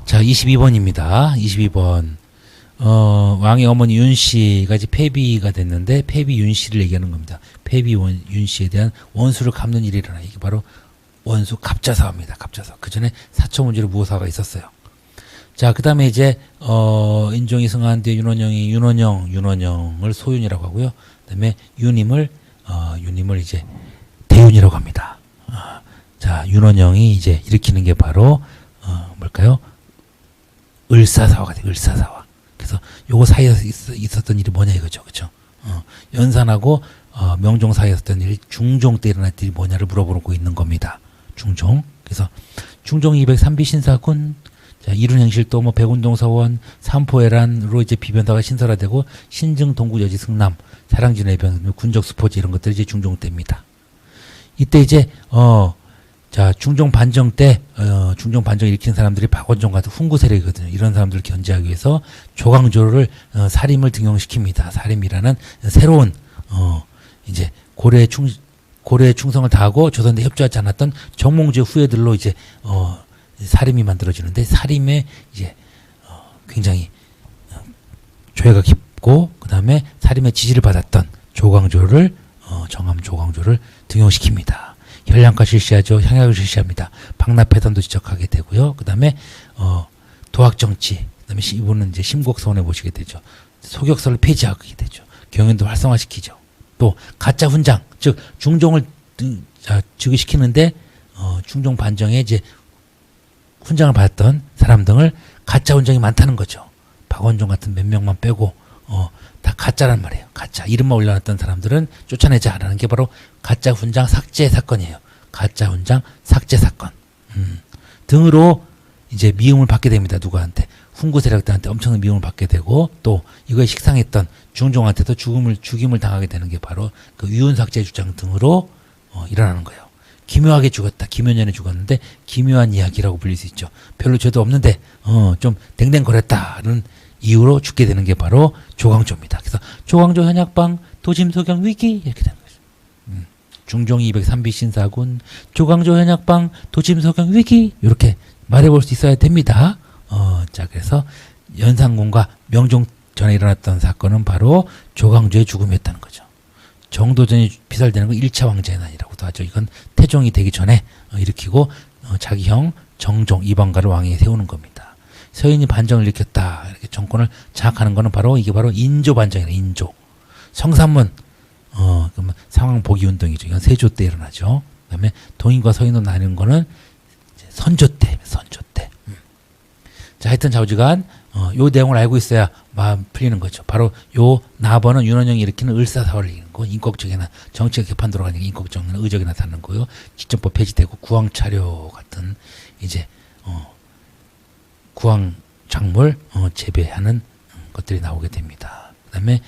자, 22번입니다. 22번. 왕의 어머니 윤 씨가 이제 폐비가 됐는데, 폐비 윤 씨를 얘기하는 겁니다. 폐비 윤 씨에 대한 원수를 갚는 일이 일어나. 이게 바로 원수 갑자사화입니다. 갑자사화. 그 전에 사초문제로 무효사화가 있었어요. 자, 그 다음에 이제, 인종이 승하한 뒤에 윤원영을 소윤이라고 하고요. 그 다음에 윤임을 이제 대윤이라고 합니다. 자, 윤원영이 이제 일으키는 게 바로, 뭘까요? 을사사화가 돼요. 을사사화. 그래서 요거 사이에서 있었던 일이 뭐냐 이거죠. 그쵸? 연산하고, 명종 사이에 있었던 일이 중종 때 일어났던 일이 뭐냐를 물어보고 있는 겁니다. 중종. 그래서, 중종 203비 신사군, 자, 이룬행실도 뭐 백운동서원, 삼포해란으로 이제 비변사가 신설화되고, 신증 동구 여지 승남, 사랑진 해변, 군적 수포지 이런 것들이 이제 중종 때입니다. 이때 이제, 자, 중종 반정 때, 중종 반정 일으킨 사람들이 박원종 같은 훈구 세력이거든요. 이런 사람들을 견제하기 위해서 조광조를, 사림을 등용시킵니다. 사림이라는 새로운, 이제 고려의 충성을 다하고 조선대 협조하지 않았던 정몽주의 후예들로 이제, 사림이 만들어지는데, 사림에 이제, 굉장히, 조예가 깊고, 그 다음에 사림의 지지를 받았던 조광조를, 정함 조광조를 등용시킵니다. 혈량과 실시하죠. 향약을 실시합니다. 박납회담도 지적하게 되고요. 그 다음에 도학정치, 그 다음에 이분은 이제 심곡서원에 모시게 되죠. 소격서를 폐지하게 되죠. 경연도 활성화시키죠. 또 가짜 훈장, 즉 중종을 즉위시키는데 중종 반정에 이제 훈장을 받았던 사람 등을 가짜 훈장이 많다는 거죠. 박원종 같은 몇 명만 빼고 다 가짜란 말이에요. 가짜. 이름만 올려놨던 사람들은 쫓아내지 않는 게 바로 가짜 훈장 삭제 사건이에요. 가짜 훈장 삭제 사건. 등으로 이제 미움을 받게 됩니다. 누구한테? 훈구 세력들한테 엄청난 미움을 받게 되고, 또 이거에 식상했던 중종한테도 죽임을 당하게 되는 게 바로 그 위훈 삭제 주장 등으로 일어나는 거예요. 기묘하게 죽었다. 기묘년에 죽었는데 기묘한 이야기라고 불릴 수 있죠. 별로 죄도 없는데 좀 댕댕거렸다는 이유로 죽게 되는 게 바로 조광조입니다. 그래서 조광조 현약방 도심소경 위기 이렇게 되는 거죠. 중종 203비 신사군 조광조 현약방 도심소경 위기 이렇게 말해볼 수 있어야 됩니다. 자, 그래서 연산군과 명종 전에 일어났던 사건은 바로 조광조의 죽음이었다는 거죠. 정도전이 피살되는 건 1차 왕자의 난이라고도 하죠. 이건 태종이 되기 전에 일으키고 자기 형 정종 이방가를 왕위에 세우는 겁니다. 서인이 반정을 일으켰다. 이렇게 정권을 장악하는 거는 바로 이게 바로 인조 반정이라 인조. 성산문 그러면 상황 보기 운동이죠. 이건 세조 때 일어나죠. 그다음에 동인과 서인으로 나뉘는 거는 선조 때. 자, 하여튼 좌우지간 요 내용을 알고 있어야 마음 풀리는 거죠. 바로 요 나번은 윤원영이 일으키는 을사사화를 이기는 거. 인격적이나 정치가 개판 돌아가니까 인격적인 의적이 나타나는 거요. 직전법 폐지되고 구황차료 같은 이제 구황 작물 재배하는 것들이 나오게 됩니다. 그다음에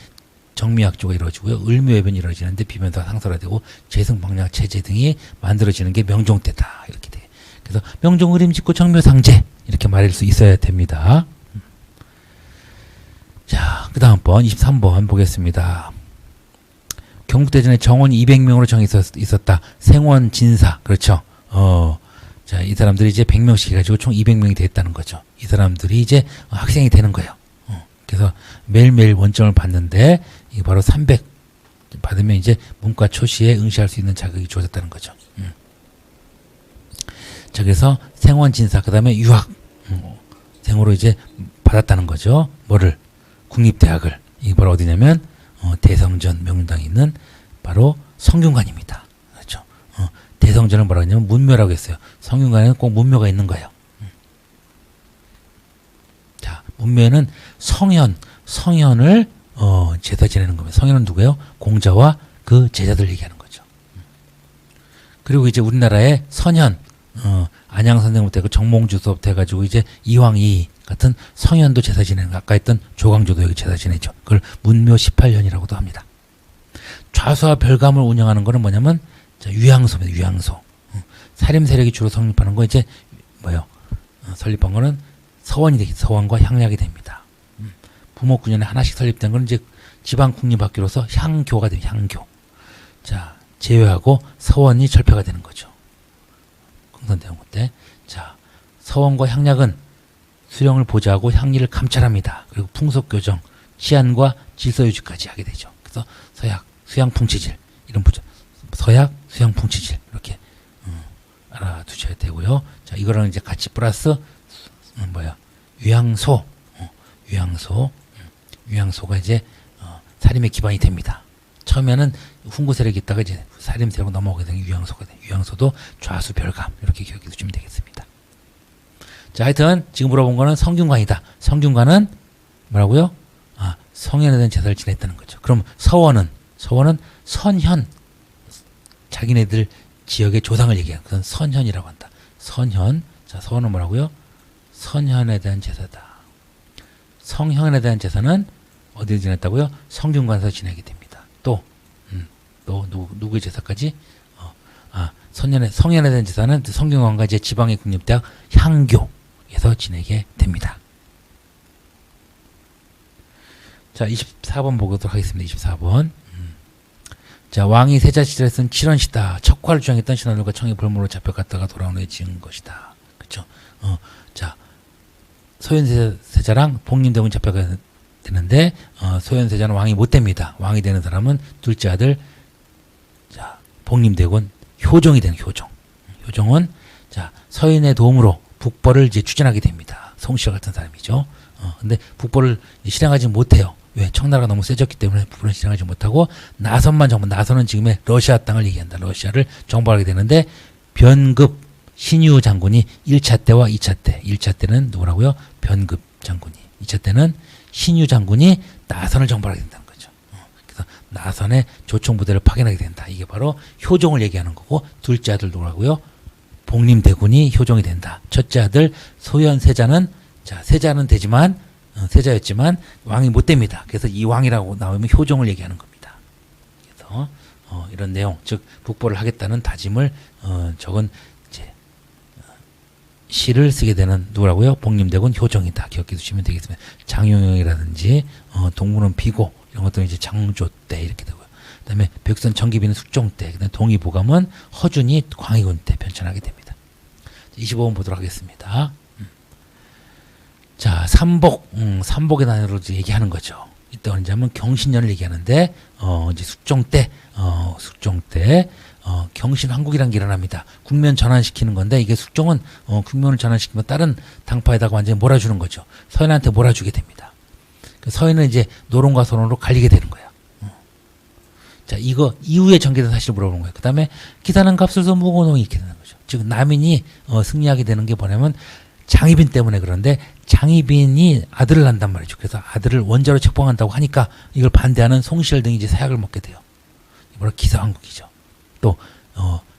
정미약조가 이루어지고요. 을묘해변이 이루어지는데 비변사가 상설화되고 재승방략 체제 등이 만들어지는 게 명종 때다. 이렇게 돼. 그래서 명종 의림직구 정묘상제 이렇게 말할 수 있어야 됩니다. 자, 그 다음 번 23번 보겠습니다. 경북대전에 정원 200명으로 정해 있었다. 생원 진사. 그렇죠. 자, 이 사람들이 이제 100명씩 해가지고 총 200명이 됐다는 거죠. 이 사람들이 이제 학생이 되는 거예요. 그래서 매일매일 원점을 받는데, 이게 바로 300 받으면 이제 문과 초시에 응시할 수 있는 자격이 주어졌다는 거죠. 자, 그래서 생원 진사, 그 다음에 유학, 생으로 이제 받았다는 거죠. 뭐를? 국립대학을. 이게 바로 어디냐면, 대성전 명륜당에 있는 바로 성균관입니다. 그렇죠. 대성전을 뭐라고 하냐면 문묘라고 했어요. 성균관에는 꼭 문묘가 있는 거예요. 자, 문묘에는 성현을 제사 지내는 겁니다. 성현은 누구예요? 공자와 그 제자들 얘기하는 거죠. 그리고 이제 우리나라의 선현, 안양 선생부터 정몽주서부터 해가지고 이제 이황이 같은 성현도 제사 지내는 거. 아까 했던 조광조도 여기 제사 지내죠. 그걸 문묘 18년이라고도 합니다. 좌수와 별감을 운영하는 거는 뭐냐면 유양소입니다. 유양소. 사림 세력이 주로 성립하는 거 이제 뭐요? 설립한 거는 서원이 되기, 서원과 향약이 됩니다. 부모 9년에 하나씩 설립된 건 이제 지방 국립학교로서 향교가 됩니다. 향교. 자, 제외하고 서원이 철폐가 되는 거죠. 흥선대원군 때. 자, 서원과 향약은 수령을 보좌하고 향리를 감찰합니다. 그리고 풍속교정, 치안과 질서유지까지 하게 되죠. 그래서 서약, 수양풍치질 이런 부조, 서약, 수양풍치질 이렇게 알아두셔야 되고요. 자, 이거랑 이제 같이 플러스 유양소, 유양소가 이제 살림의 기반이 됩니다. 처음에는 훈구 세력이 있다가 이제 살림 세력으로 넘어오게 되는 유양소가 돼요. 유양소도 좌수 별감 이렇게 기억해 두시면 되겠습니다. 자, 하여튼 지금 물어본 거는 성균관이다. 성균관은 뭐라고요? 성현에 대한 제사를 지냈다는 거죠. 그럼 서원은 선현, 자기네들 지역의 조상을 얘기하는 그건 선현이라고 한다. 선현. 자, 서원은 뭐라고요? 선현에 대한 제사다. 성현에 대한 제사는 어디에 지냈다고요? 성균관에서 지내게 됩니다. 또 누구의 제사까지? 성현에 대한 제사는 성균관과 이제 지방의 국립대학 향교에서 지내게 됩니다. 자, 24번 보도록 하겠습니다. 24번. 자, 왕이 세자 시절에 쓴 칠원시다. 척화를 주장했던 신하들과 청이 볼모로 잡혀갔다가 돌아온 후에 지은 것이다. 그렇죠? 자, 소현세자랑 복림대군이 잡혀가야 되는데 소현세자는 왕이 못 됩니다. 왕이 되는 사람은 둘째 아들 자, 복림대군 효종이 되는 효종. 효종은 자, 서인의 도움으로 북벌을 이제 추진하게 됩니다. 송씨와 같은 사람이죠. 근데 북벌을 실행하지 못해요. 왜? 청나라가 너무 세졌기 때문에 북벌을 실행하지 못하고 나선은 지금의 러시아 땅을 얘기한다. 러시아를 정벌하게 되는데 변급 신유 장군이 1차 때와 2차 때. 1차 때는 누구라고요? 변급 장군이. 2차 때는 신유 장군이 나선을 정벌하게 된다는 거죠. 그래서 나선에 조총 부대를 파견하게 된다. 이게 바로 효종을 얘기하는 거고 둘째 아들 누구라고요? 복림대군이 효종이 된다. 첫째 아들 소현세자는 자, 세자는 되지만 세자였지만 왕이 못 됩니다. 그래서 이 왕이라고 나오면 효종을 얘기하는 겁니다. 그래서 이런 내용, 즉 북벌을 하겠다는 다짐을 적은 이제 시를 쓰게 되는 누구라고요? 복림대군 효종이다. 기억해 두시면 되겠습니다. 장용영이라든지 동문은 비고 이런 것들은 이제 장조 때 이렇게 되고요. 그다음에 백선 정기비는 숙종 때, 그다음에 동의보감은 허준이 광해군 때 편찬하게 됩니다. 25번 보도록 하겠습니다. 자, 삼복의 단어로 얘기하는 거죠. 이때 언제냐면 경신년을 얘기하는데 이제 숙종 때 경신왕국이라는 게 일어납니다. 국면 전환시키는 건데 이게 숙종은 국면을 전환시키면 다른 당파에다가 완전히 몰아주는 거죠. 서인한테 몰아주게 됩니다. 서인은 이제 노론과 소론으로 갈리게 되는 거예요. 자, 이거 이후에 전개된 사실을 물어보는 거예요. 그 다음에 기사는 값을서 무고농이 이렇게 되는 거죠. 즉 남인이 승리하게 되는 게 뭐냐면 장희빈 때문에. 그런데 장희빈이 아들을 낳는단 말이죠. 그래서 아들을 원자로 책봉한다고 하니까 이걸 반대하는 송시열 등이 이제 사약을 먹게 돼요. 바로 기사왕국이죠. 또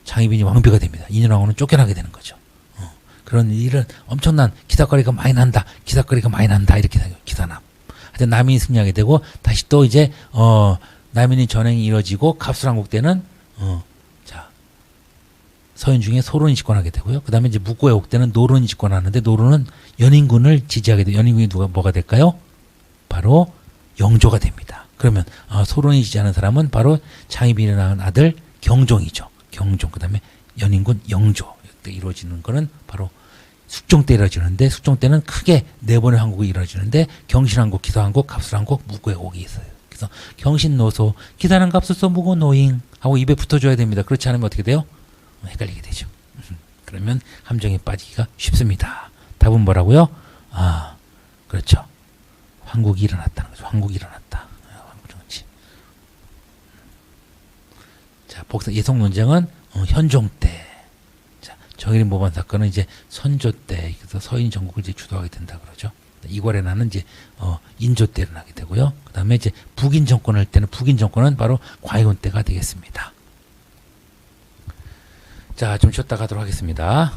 장희빈이 왕비가 됩니다. 인현왕후는 쫓겨나게 되는 거죠. 그런 일은 엄청난 기사거리가 많이 난다. 이렇게 돼요. 기사남. 하여튼 남인이 승리하게 되고 다시 또 이제 남인이 전행이 이루어지고 갑술왕국 때는 서인 중에 소론이 집권하게 되고요. 그 다음에 이제 묵고의 옥 때는 노론이 집권하는데 노론은 연인군을 지지하게 돼요. 연인군이 뭐가 될까요? 바로 영조가 됩니다. 그러면 소론이 지지하는 사람은 바로 장희빈이 낳은 아들 경종이죠. 경종. 그 다음에 연인군 영조. 이때 이루어지는 거는 바로 숙종 때 이루어지는데 숙종 때는 크게 네 번의 왕국이 이루어지는데 경신왕국, 기사왕국, 갑술왕국, 묵고의 옥이 있어요. 그래서 경신노소, 기사는 갑술서 무고 노잉 하고 입에 붙어줘야 됩니다. 그렇지 않으면 어떻게 돼요? 헷갈리게 되죠. 그러면 함정에 빠지기가 쉽습니다. 답은 뭐라고요? 그렇죠. 황국이 일어났다는 거죠. 황국이 일어났다. 황국정치. 자, 예성 논쟁은 현종 때. 자, 정일인 모반 사건은 이제 선조 때. 그래서 서인 전국을 이제 주도하게 된다 그러죠. 이괄의 난은 이제 인조 때 일어나게 되고요. 그 다음에 이제 북인 정권을 할 때는 북인 정권은 바로 광해군 때가 되겠습니다. 자, 좀 쉬었다 가도록 하겠습니다.